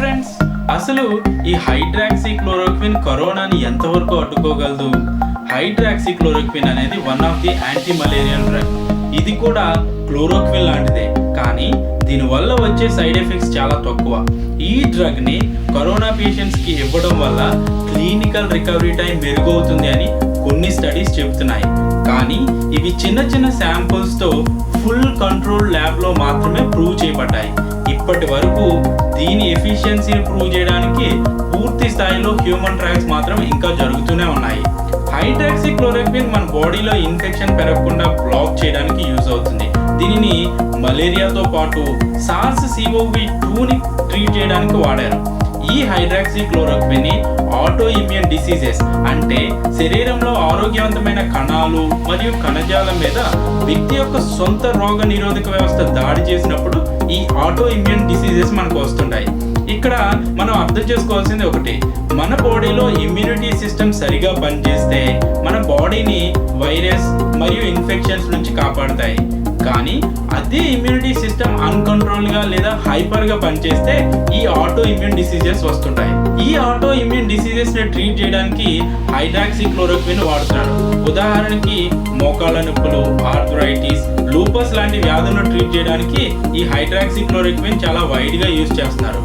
Friends, అసలు ఈ hydroxychloroquine కరోనాని ఎంతవరకు అడ్డుకోగలదు? హైడ్రాక్సీక్లోరోక్విన్ అనేది one of the anti malarial drug. ఇది కూడా క్లోరోక్విన్ లాంటిదే, కానీ దీనివల్ల వచ్చే సైడ్ ఎఫెక్ట్స్ చాలా తక్కువ. ఈ డ్రగ్ని కరోనా పేషెంట్స్కి ఇవ్వడం వల్ల క్లినికల్ రికవరీ టైం మెరుగవుతుంది అని కొన్ని స్టడీస్ చెబుతున్నాయి. కానీ ఇవి చిన్న చిన్న శాంపుల్స్తో ఫుల్ కంట్రోల్ ల్యాబ్లో మాత్రమే ప్రూవ్ చేయబడ్డాయి. ఇప్పటి వరకు దీని ఎఫిషియన్సీని ప్రూవ్ చేయడానికి పూర్తి స్థాయిలో హ్యూమన్ ట్రయల్స్ మాత్రం ఇంకా జరుగుతూనే ఉన్నాయి. హైడ్రాక్సీక్లోరోక్విన్ మన బాడీలో ఇన్ఫెక్షన్ పెరగకుండా బ్లాక్ చేయడానికి యూజ్ అవుతుంది. దీనిని మలేరియాతో పాటు SARS-CoV-2ని ట్రీట్ చేయడానికి వాడారు. ఈ హైడ్రాక్సీక్లోరోక్విన్ ఆటో ఇమ్యూన్ డిసీజెస్ అంటే శరీరంలో ఆరోగ్యవంతమైన కణాలు మరియు కణజాలం మీద వ్యక్తి యొక్క సొంత రోగ నిరోధక వ్యవస్థ దాడి చేసినప్పుడు ఈ ఆటో ఇమ్యూన్ డిసీజెస్ మనకు వస్తుంటాయి. ఇక్కడ మనం అర్థం చేసుకోవాల్సింది ఒకటి, మన బాడీలో ఇమ్యూనిటీ సిస్టమ్ సరిగా పనిచేస్తే మన బాడీని వైరస్ మరియు ఇన్ఫెక్షన్స్ నుంచి కాపాడుతాయి. కానీ అదే ఇమ్యూనిటీ సిస్టమ్ అన్కంట్రోల్గా లేదా హైపర్గా పనిచేస్తే ఈ ఆటో ఇమ్యూన్ డిసీజెస్ వస్తుంటాయి. ఈ ఆటో ఇమ్యూన్ డిసీజెస్ని ట్రీట్ చేయడానికి హైడ్రాక్సీక్లోరోక్విన్ వాడుతున్నారు. ఉదాహరణకి మోకాళ్ళ నొప్పులు, ఆర్థరైటిస్, లూపస్ లాంటి వ్యాధులను ట్రీట్ చేయడానికి ఈ హైడ్రాక్సీక్లోరోక్విన్ చాలా వైడ్గా యూజ్ చేస్తున్నారు.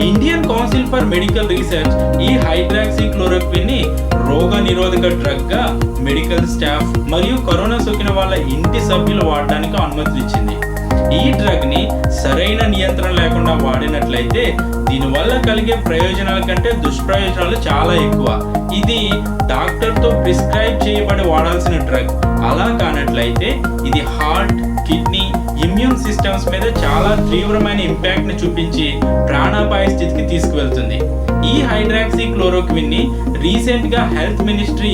Indian council for medical research ఈ హైడ్రాక్సీక్లోరోక్విన్ ని రోగ నిరోధక డ్రగ్ గా మెడికల్ స్టాఫ్ మరియు కరోనా సోకిన వాళ్ళ ఇంటి సభ్యులు వాడడానికి అనుమతి ఇచ్చింది. ఈ డ్రగ్ ని సరైన నియంత్రణ లేకుండా వాడినట్లయితే దీనివల్ల కలిగే ప్రయోజనాల కంటే దుష్ప్రయోజనాలు చాలా ఎక్కువ. ఇది డాక్టర్తో ప్రిస్క్రైబ్ చేయబడి వాడాల్సిన డ్రగ్. అలా కానట్లయితే ఇది హార్ట్, కిడ్నీ, ఇమ్యూన్ సిస్టమ్స్ మీద చాలా తీవ్రమైన ఇంపాక్ట్ని చూపించి ప్రాణాపాయ స్థితికి తీసుకువెళ్తుంది. ఈ హైడ్రాక్సీక్లోరోక్విన్ ని రీసెంట్గా health ministry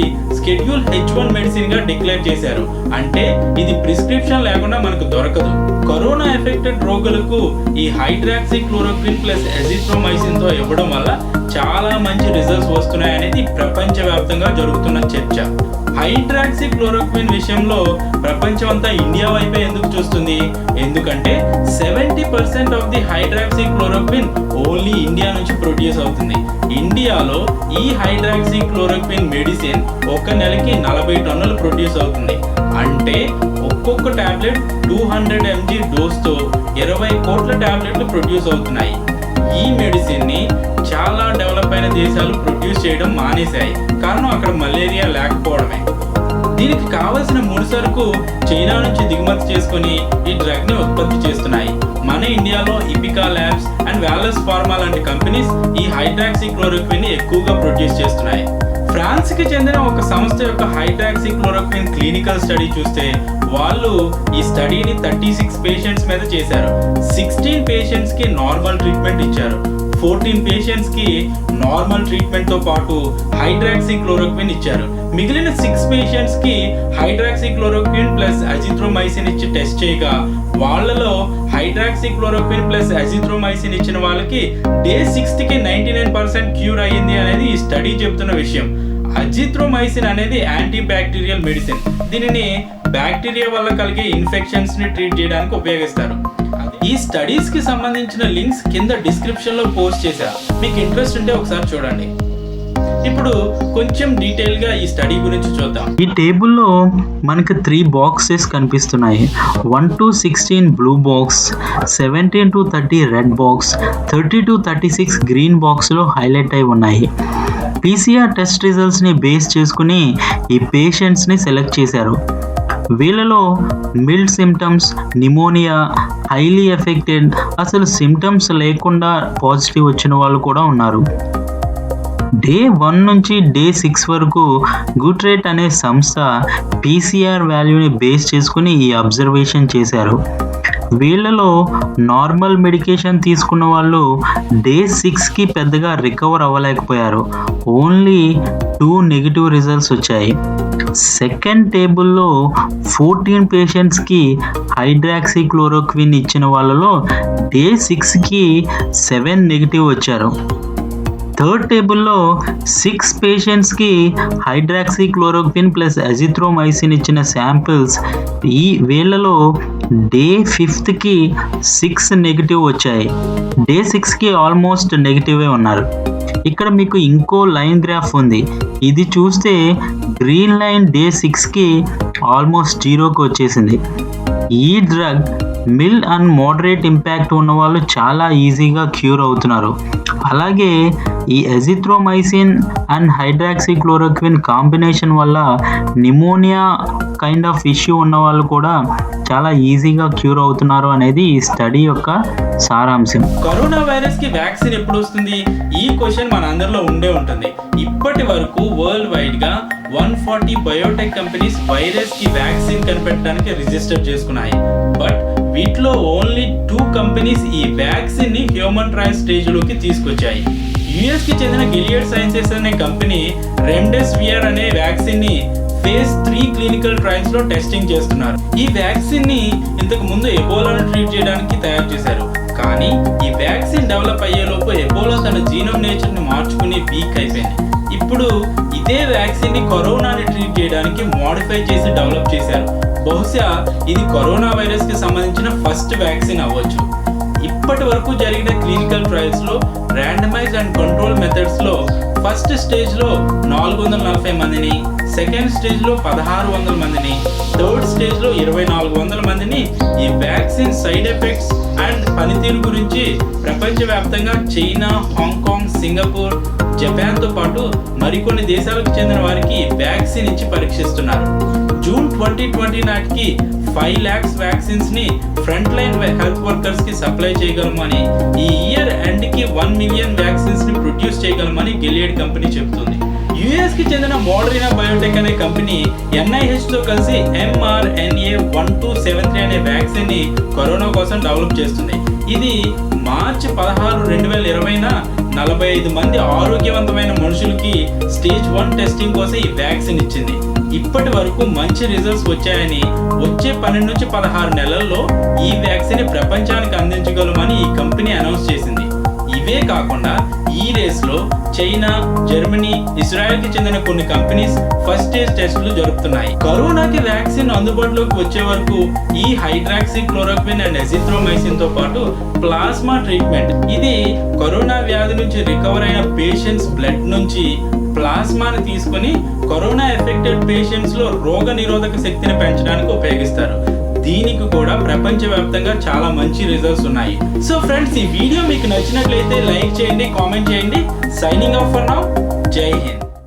schedule H1 medicine గా డిక్లేర్ చేశారు. అంటే ఇది ప్రిస్క్రిప్షన్ లేకుండా మనకు దొరకదు. కరోనా ఎఫెక్టెడ్ రోగులకు ఈ హైడ్రాక్సీక్లోరోక్విన్ ప్లస్ ఎజిథ్రోమైసిన్ తో ఇవ్వడం వల్ల చాలా మంచి రిజల్ట్స్ వస్తున్నాయనేది ప్రపంచవ్యాప్తంగా జరుగుతున్న చర్చ. హైడ్రాక్సీక్లోరోక్విన్ విషయంలో ప్రపంచం అంతా ఇండియా వైపే ఎందుకు చూస్తుంది? ఎందుకంటే 70% of the hydroxychloroquine only India నుంచి ప్రొడ్యూస్ అవుతుంది. ఇండియాలో ఈ హైడ్రాక్సీక్లోరోక్విన్ మెడిసిన్ ఒక నెలకి 40 టన్నులు ప్రొడ్యూస్ అవుతుంది. అంటే ఒక్కొక్క టాబ్లెట్ 200 mg డోస్తో 20 కోట్ల టాబ్లెట్లు ప్రొడ్యూస్ అవుతున్నాయి. ఈ మెడిసిన్ ని చాలా డెవలప్ అయిన దేశాలు ప్రొడ్యూస్ చేయడం మానేశాయి. కారణం అక్కడ మలేరియా లేకపోవడమే. దీనికి కావలసిన ముడిసరుకు చైనా నుంచి దిగుమతి చేసుకుని ఈ డ్రగ్ ని ఉత్పత్తి చేస్తున్నాయి. మన ఇండియాలో ఇపికా ల్యాబ్స్ అండ్ వాలస్ ఫార్మా లాంటి కంపెనీస్ ఈ హైడ్రాక్సీక్లోరోక్విన్ ని ఎక్కువగా ప్రొడ్యూస్ చేస్తున్నాయి. ఫ్రాన్స్ కి చెందిన ఒక సంస్థ యొక్క హైడ్రాక్సీక్లోరోక్విన్ క్లినికల్ స్టడీ చూస్తే వాళ్ళు ఈ స్టడీని 36 పేషెంట్స్ మీద చేశారు. 16 పేషెంట్స్ కి నార్మల్ ట్రీట్మెంట్ ఇచ్చారు. 14 పేషెంట్స్ కి నార్మల్ ట్రీట్మెంట్ తో పాటు హైడ్రాక్సీక్లోరోక్విన్ ఇచ్చారు. మిగిలిన 6 పేషెంట్స్ కి హైడ్రాక్సీక్లోరోక్విన్ ప్లస్ అజిథ్రోమైసిన్ ఇచ్చి టెస్ట్ చేయగా వాళ్ళలో హైడ్రాక్సీక్లోరోక్విన్ ప్లస్ అజిథ్రోమైసిన్ ఇచ్చిన వాళ్ళకి డే 60కి 99% క్యూర్ అయ్యింది అనేది ఈ స్టడీ చెప్తున్న విషయం. అజిథ్రోమైసిన్ అనేది యాంటీ బ్యాక్టీరియల్ మెడిసిన్. దీనిని బ్యాక్టీరియా వల్ల కలిగే ఇన్ఫెక్షన్స్ ని ట్రీట్ చేయడానికి ఉపయోగిస్తారు. ఈ స్టడీస్ కి సంబంధించిన లింక్స్ కింద డిస్క్రిప్షన్ లో పోస్ట్ చేశా. మీకు ఇంట్రెస్ట్ ఉంటే ఒకసారి చూడండి. ఇప్పుడు కొంచెం డీటెయిల్ గా ఈ స్టడీ గురించి చూద్దాం. ఈ టేబుల్లో మనకి 3 బాక్సెస్ కనిపిస్తున్నాయి. 1 to 16 blue box, 17 to 30 red box, 30 to 36 green బాక్స్లో హైలైట్ అయి ఉన్నాయి. PCR టెస్ట్ రిజల్ట్స్ని బేస్ చేసుకుని ఈ పేషెంట్స్ని సెలెక్ట్ చేశారు. వీళ్ళలో milled symptoms, pneumonia, highly affected, అసలు సిమ్టమ్స్ లేకుండా పాజిటివ్ వచ్చిన వాళ్ళు కూడా ఉన్నారు. డే 1 నుంచి డే 6 వరకు గుట్రేట్ అనే సంస్థ PCR వాల్యూని బేస్ చేసుకుని ఈ అబ్జర్వేషన్ చేశారు. వీళ్ళలో నార్మల్ మెడికేషన్ తీసుకున్న వాళ్ళు డే 6కి పెద్దగా రికవర్ అవ్వలేకపోయారు. ఓన్లీ 2 నెగిటివ్ రిజల్ట్స్ వచ్చాయి. సెకండ్ టేబుల్లో 14 పేషెంట్స్కి హైడ్రాక్సీక్లోరోక్విన్ ఇచ్చిన వాళ్ళలో డే 6కి 7 నెగిటివ్ వచ్చారు. థర్డ్ టేబుల్లో 6 పేషెంట్స్కి హైడ్రాక్సీక్లోరోక్విన్ ప్లస్ అజిథ్రోమైసిన్ ఇచ్చిన శాంపిల్స్ ఈ వేళలో డే 5కి 6 నెగిటివ్ వచ్చాయి. డే 6కి ఆల్మోస్ట్ నెగిటివే ఉన్నారు. ఇక్కడ మీకు ఇంకో లైన్ గ్రాఫ్ ఉంది. ఇది చూస్తే గ్రీన్ లైన్ డే 6కి ఆల్మోస్ట్ 0కి వచ్చేసింది. ఈ drug milled and moderate impact ఉన్న వాళ్ళు చాలా ఈజీగా క్యూర్ అవుతున్నారు. అలాగే ఈ ఎజిథ్రోమైసిన్ అండ్ హైడ్రాక్సీక్లోరోక్విన్ కాంబినేషన్ వల్ల నిమోనియా కైండ్ ఆఫ్ ఇష్యూ ఉన్న వాళ్ళు కూడా చాలా ఈజీగా క్యూర్ అవుతున్నారు అనేది ఈ స్టడీ యొక్క సారాంశం. కరోనా వైరస్ కి వ్యాక్సిన్ ఎప్పుడు వస్తుంది? ఈ క్వశ్చన్ మన అందరిలో ఉండే ఉంటుంది. ఇప్పటి వరకు వరల్డ్ వైడ్ గా 140 బయోటెక్ కంపెనీస్ వైరస్ కి వ్యాక్సిన్ కనిపెట్టడానికి రిజిస్టర్ చేసుకున్నాయి. బట్ వీటిలో ఓన్లీ 2 కంపెనీస్ ఈ వ్యాక్సిన్ ని హ్యూమన్ ట్రయల్ స్టేజ్ లోకి తీసుకొచ్చాయి. యుఎస్ కి చెందిన గిలియడ్ సైన్సెస్ అనే కంపెనీ రెమ్డెసివిర్ అనే వ్యాక్సిన్ ని ఫేజ్ 3 క్లినికల్ ట్రయల్స్ లో టెస్టింగ్ చేస్తున్నారు. ఈ వ్యాక్సిన్ ని ఇంతకు ముందు ఎబోలాను ట్రీట్ చేయడానికి తయారు చేశారు. కానీ ఈ వ్యాక్సిన్ డెవలప్ అయ్యేలోపు ఎబోలా తన జీనోమ్ నేచర్ ని మార్చుకుని వీక్ అయిపోయింది. ఇప్పుడు ఇదే వ్యాక్సిన్ ని కరోనాని ట్రీట్ చేయడానికి మోడిఫై చేసి డెవలప్ చేశారు. బహుశా ఇది కరోనా వైరస్ కి సంబంధించిన ఫస్ట్ వ్యాక్సిన్ అవ్వచ్చు. ఇప్పటి వరకు జరిగిన క్లినికల్ ట్రయల్స్ లో ర్యాండమైజ్ అండ్ కంట్రోల్ మెథడ్స్ లో ఫస్ట్ స్టేజ్ లో 440 మందిని, సెకండ్ స్టేజ్ లో 1600 మందిని, థర్డ్ స్టేజ్ లో 2400 మందిని ఈ వ్యాక్సిన్ సైడ్ ఎఫెక్ట్స్ అండ్ పనితీరు గురించి ప్రపంచవ్యాప్తంగా చైనా, హాంకాంగ్, సింగపూర్, జపాన్తో పాటు మరికొన్ని దేశాలకు చెందిన వారికి వ్యాక్సిన్ ఇచ్చి పరీక్షిస్తున్నారు. జూన్ 2020 నాటికి 5 lakhs వ్యాక్సిన్స్ ని ఫ్రంట్ లైన్ హెల్త్ వర్కర్స్ కి సప్లై చేయగలమని, ఈ ఇయర్ ఎండ్ కి 1 million వ్యాక్సిన్స్ ని ప్రొడ్యూస్ చేయగలమని గిలియడ్ కంపెనీ చెబుతుంది. యుఎస్ కి చెందిన మోడర్నా బయోటెక్ అనే కంపెనీ NIH తో కలిసి mRNA-1273 అనే వ్యాక్సిన్ ని కరోనా కోసం డెవలప్ చేస్తుంది. ఇది మార్చి 16, 2020న 45 మంది ఆరోగ్యవంతమైన మనుషులకి స్టేజ్ 1 టెస్టింగ్ కోసం ఈ వ్యాక్సిన్ ఇచ్చింది. ఇప్పటి వరకు మంచి రిజల్ట్స్ వచ్చాయని, వచ్చే 12 నుంచి 16 నెలల్లో ఈ వ్యాక్సిన్ ప్రపంచానికి అందించగలమని ఈ కంపెనీ అనౌన్స్ చేసింది. ఇవే కాకుండా ఈ రేస్లో చైనా, జర్మనీ, ఇజ్రాయెల్ కి చెందిన కొన్ని కంపెనీస్ ఫస్ట్ స్టేజ్ టెస్టులు జరుపుతున్నాయి. కరోనాకి వ్యాక్సిన్ అందుబాటులోకి వచ్చే వరకు ఈ హైడ్రాక్సీక్లోరోక్విన్ అండ్ ఎజిథ్రోమైసిన్ తో పాటు ప్లాస్మా ట్రీట్మెంట్, ఇది కరోనా వ్యాధి నుంచి రికవర్ అయిన పేషెంట్స్ బ్లడ్ నుంచి ప్లాస్మాని తీసుకొని కరోనా ఎఫెక్టెడ్ పేషెంట్స్ లో రోగ నిరోధక శక్తిని పెంచడానికి ఉపయోగిస్తారు. దీనికి కూడా ప్రపంచవ్యాప్తంగా చాలా మంచి రిజల్ట్స్ ఉన్నాయి. సో ఫ్రెండ్స్, ఈ వీడియో మీకు నచ్చినట్లయితే లైక్ చేయండి, కామెంట్ చేయండి. Signing off for now. జై హింద్.